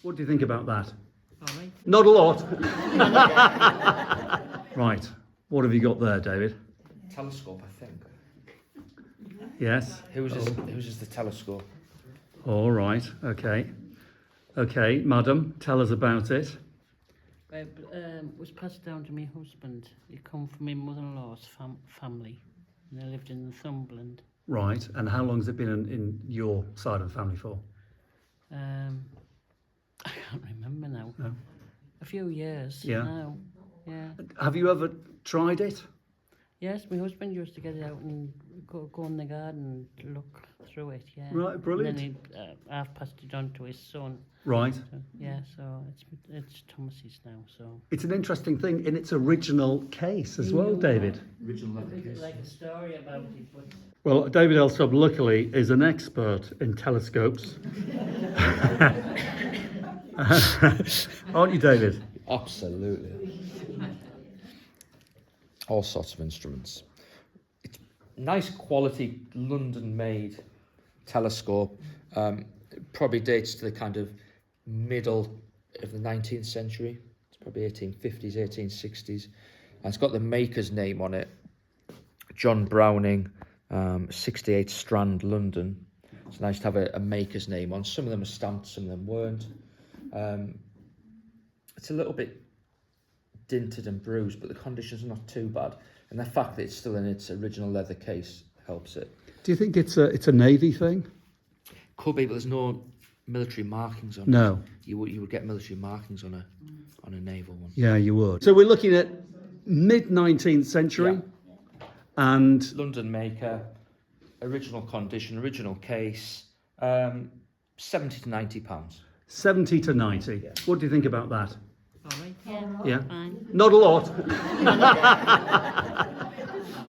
What do you think about that? All right. Not a lot. Right. What have you got there, David? Telescope, I think. Yes. Whose is the telescope? All right. Okay. Okay, madam, tell us about it. It was passed down to my husband. He come from my mother-in-law's family, and they lived in Northumberland. Right. And how long has it been in your side of the family for? I can't remember now. No. A few years Yeah. now. Yeah. Have you ever tried it? Yes, my husband used to get it out and go in the garden and look through it. Yeah. Right, brilliant. And then I've passed it on to his son. Right. So, yeah. So it's Thomas's now. So. It's an interesting thing in its original case as well, David. Original leather It's case. like a story about it, but. Well, David Elstob, luckily, is an expert in telescopes. Aren't you, David? Absolutely. All sorts of instruments. It's nice quality London-made telescope. Probably dates to the kind of middle of the 19th century. It's probably 1850s, 1860s. And it's got the maker's name on it. John Browning, 68 Strand, London. It's nice to have a maker's name on. Some of them are stamped, some of them weren't. It's a little bit dinted and bruised, but the condition's not too bad. And the fact that it's still in its original leather case helps it. Do you think it's a Navy thing? Could be, but there's no military markings on No. it. You would get military markings on a naval one. Yeah, you would. So we're looking at mid-19th century. And London maker, original condition, original case, 70 to 90 pounds. 70 to 90. Yeah. What do you think about that? All right. Yeah. Yeah. Fine. Not a lot.